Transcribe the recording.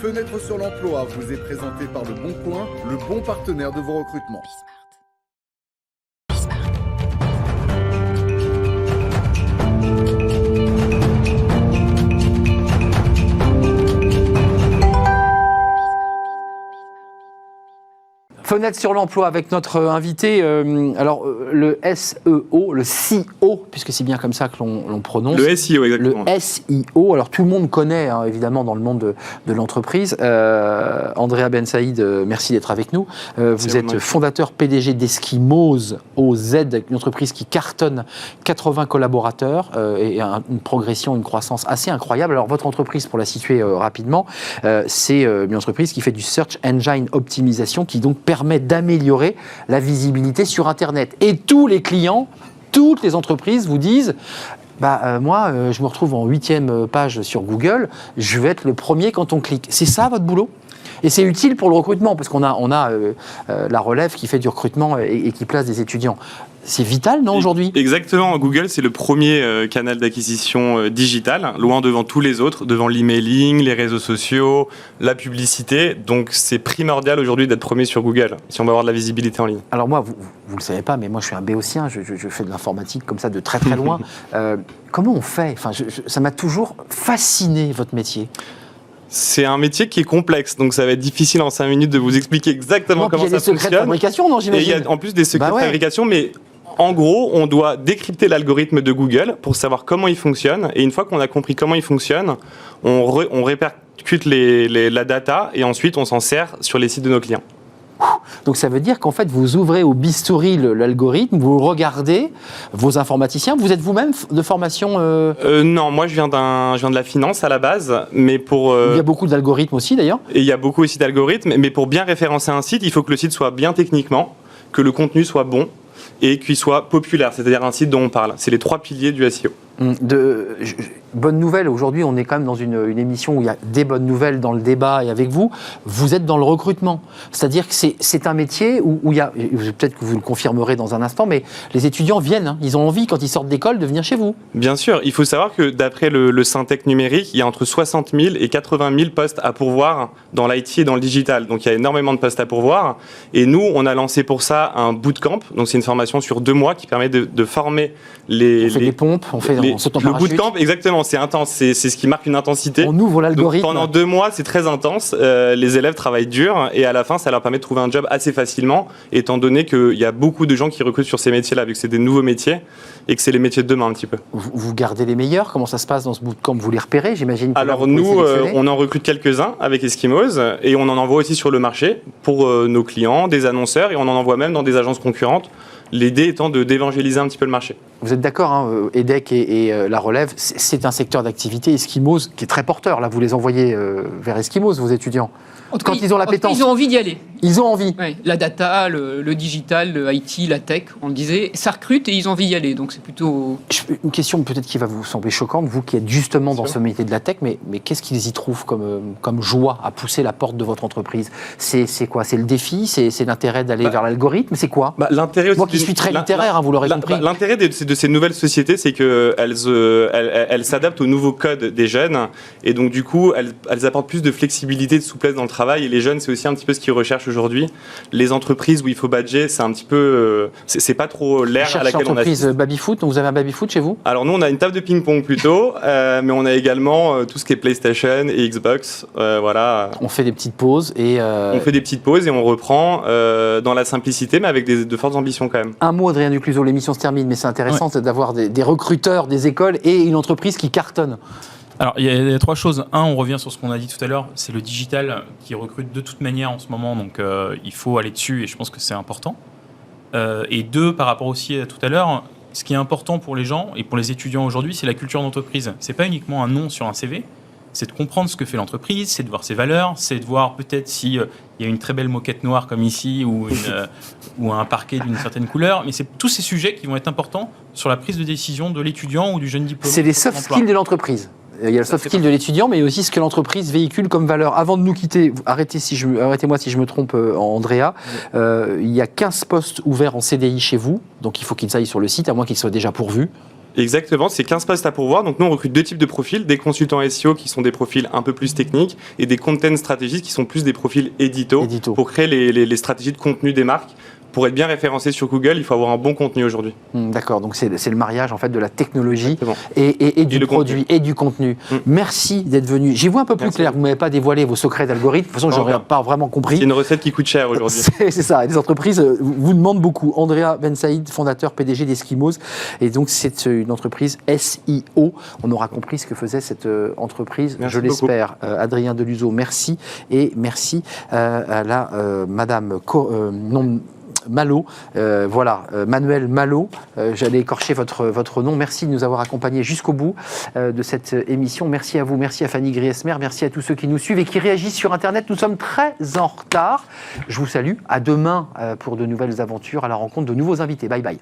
Fenêtre sur l'emploi vous est présenté par Le Bon Coin, le bon partenaire de vos recrutements. Fenêtre sur l'emploi avec notre invité, le SEO, le CEO, puisque c'est bien comme ça que l'on prononce. Le SEO, exactement. Le SEO, alors tout le monde connaît, évidemment, dans le monde de l'entreprise. Andrea Ben Saïd, merci d'être avec nous. Vous êtes fondateur PDG d'Eskimos OZ, une entreprise qui cartonne 80 collaborateurs et une progression, une croissance assez incroyable. Alors votre entreprise, pour la situer rapidement, c'est une entreprise qui fait du Search Engine Optimisation, qui donc permet d'améliorer la visibilité sur Internet. Et tous les clients, toutes les entreprises vous disent moi, je me retrouve en 8e page sur Google, je vais être le premier quand on clique. C'est ça votre boulot ? Et c'est utile pour le recrutement, parce qu'on a la relève qui fait du recrutement et qui place des étudiants. C'est vital, non, aujourd'hui ? Exactement. Google, c'est le premier canal d'acquisition digital, loin devant tous les autres, devant l'emailing, les réseaux sociaux, la publicité. Donc, c'est primordial aujourd'hui d'être premier sur Google, si on veut avoir de la visibilité en ligne. Alors moi, vous ne le savez pas, mais moi, je suis un béotien, je fais de l'informatique comme ça de très très loin. Comment on fait ? Ça m'a toujours fasciné, votre métier. C'est un métier qui est complexe, donc ça va être difficile en 5 minutes de vous expliquer exactement comment ça fonctionne. Il y a des secrets de fabrication, non, j'imagine. Et il y a en plus des secrets de fabrication, mais en gros, on doit décrypter l'algorithme de Google pour savoir comment il fonctionne. Et une fois qu'on a compris comment il fonctionne, on répercute la data et ensuite on s'en sert sur les sites de nos clients. Donc ça veut dire qu'en fait, vous ouvrez au bistouri l'algorithme, vous regardez vos informaticiens. Vous êtes vous-même de formation Non, moi je viens de la finance à la base, mais Il y a beaucoup d'algorithmes aussi d'ailleurs. Et il y a beaucoup aussi d'algorithmes, mais pour bien référencer un site, il faut que le site soit bien techniquement, que le contenu soit bon et qu'il soit populaire, c'est-à-dire un site dont on parle. C'est les 3 piliers du SEO. Bonne nouvelle, aujourd'hui on est quand même dans une émission où il y a des bonnes nouvelles dans le débat et avec vous, vous êtes dans le recrutement. C'est-à-dire que c'est un métier où il y a, peut-être que vous le confirmerez dans un instant, mais les étudiants viennent, ils ont envie quand ils sortent d'école de venir chez vous. Bien sûr, il faut savoir que d'après le Syntec numérique, il y a entre 60 000 et 80 000 postes à pourvoir dans l'IT et dans le digital. Donc il y a énormément de postes à pourvoir. Et nous, on a lancé pour ça un bootcamp, donc c'est une formation sur 2 mois qui permet de former on fait des pompes, on fait on saute en parachute. Le bootcamp, exactement, c'est intense, c'est ce qui marque une intensité. On ouvre l'algorithme. Donc, pendant 2 mois, c'est très intense. Les élèves travaillent dur et à la fin, ça leur permet de trouver un job assez facilement, étant donné qu'il y a beaucoup de gens qui recrutent sur ces métiers-là, vu que c'est des nouveaux métiers et que c'est les métiers de demain un petit peu. Vous gardez les meilleurs ? Comment ça se passe dans ce bootcamp ? Vous les repérez, j'imagine ? Alors nous, on en recrute quelques-uns avec Eskimos et on en envoie aussi sur le marché pour nos clients, des annonceurs, et on en envoie même dans des agences concurrentes. L'idée étant d'évangéliser un petit peu le marché. Vous êtes d'accord, EDEC et la relève, c'est un secteur d'activité, Eskimos, qui est très porteur. Là, vous les envoyez vers Eskimos, vos étudiants. Quand ils ont l'appétence. Ils ont envie d'y aller. Ils ont envie. Oui, la data, le digital, le IT, la tech, on le disait, ça recrute et ils ont envie d'y aller. Donc c'est plutôt... Une question peut-être qui va vous sembler choquante, vous qui êtes justement dans ce métier de la tech, mais qu'est-ce qu'ils y trouvent comme joie à pousser la porte de votre entreprise ? C'est quoi ? C'est le défi ? C'est l'intérêt d'aller vers l'algorithme ? C'est quoi ? L'intérêt aussi. Moi qui suis très littéraire, vous l'aurez compris. L'intérêt de ces nouvelles sociétés, c'est qu'elles s'adaptent aux nouveaux codes des jeunes et donc du coup, elles apportent plus de flexibilité, de souplesse dans le travail. Et les jeunes, c'est aussi un petit peu ce qu'ils recherchent aujourd'hui. Les entreprises où il faut badger, c'est un petit peu, c'est pas trop l'air à laquelle on assiste. Baby-foot, donc vous avez un baby-foot chez vous ? Alors nous, on a une table de ping-pong plutôt, mais on a également tout ce qui est PlayStation et Xbox, voilà. On fait des petites pauses et... On fait des petites pauses et on reprend dans la simplicité, mais avec de fortes ambitions quand même. Un mot, Adrien Ducluseau, l'émission se termine, mais c'est intéressant d'avoir des recruteurs, des écoles et une entreprise qui cartonne. Alors, il y a 3 choses. Un, on revient sur ce qu'on a dit tout à l'heure, c'est le digital qui recrute de toute manière en ce moment, donc il faut aller dessus et je pense que c'est important. Et 2, par rapport aussi à tout à l'heure, ce qui est important pour les gens et pour les étudiants aujourd'hui, c'est la culture d'entreprise. C'est pas uniquement un nom sur un CV, c'est de comprendre ce que fait l'entreprise, c'est de voir ses valeurs, c'est de voir peut-être s'il y a une très belle moquette noire comme ici ou un parquet d'une certaine couleur, mais c'est tous ces sujets qui vont être importants sur la prise de décision de l'étudiant ou du jeune diplômé. C'est les soft skills de l'entreprise. Il y a le soft skill de l'étudiant, mais aussi ce que l'entreprise véhicule comme valeur. Avant de nous quitter, arrêtez-moi si je me trompe, Andrea, il y a 15 postes ouverts en CDI chez vous, donc il faut qu'ils aillent sur le site, à moins qu'ils soient déjà pourvus. Exactement, c'est 15 postes à pourvoir. Donc nous, on recrute 2 types de profils, des consultants SEO qui sont des profils un peu plus techniques et des content stratégistes qui sont plus des profils édito. Pour créer les stratégies de contenu des marques. Pour être bien référencé sur Google, il faut avoir un bon contenu aujourd'hui. D'accord, donc c'est le mariage en fait de la technologie et du produit et du contenu. Merci d'être venu. J'y vois un peu plus clair, vous ne m'avez pas dévoilé vos secrets d'algorithme, de toute façon je n'aurais pas vraiment compris. C'est une recette qui coûte cher aujourd'hui. C'est ça, les entreprises vous demandent beaucoup. Andrea Ben Saïd, fondateur PDG d'Eskimos, et donc c'est une entreprise SEO. On aura compris ce que faisait cette entreprise, je l'espère. Adrien Deluso, merci, et merci à la Madame Malo, Manuel Malo, j'allais écorcher votre nom. Merci de nous avoir accompagnés jusqu'au bout de cette émission. Merci à vous, merci à Fanny Griesmer, merci à tous ceux qui nous suivent et qui réagissent sur Internet. Nous sommes très en retard. Je vous salue. À demain pour de nouvelles aventures, à la rencontre de nouveaux invités. Bye bye.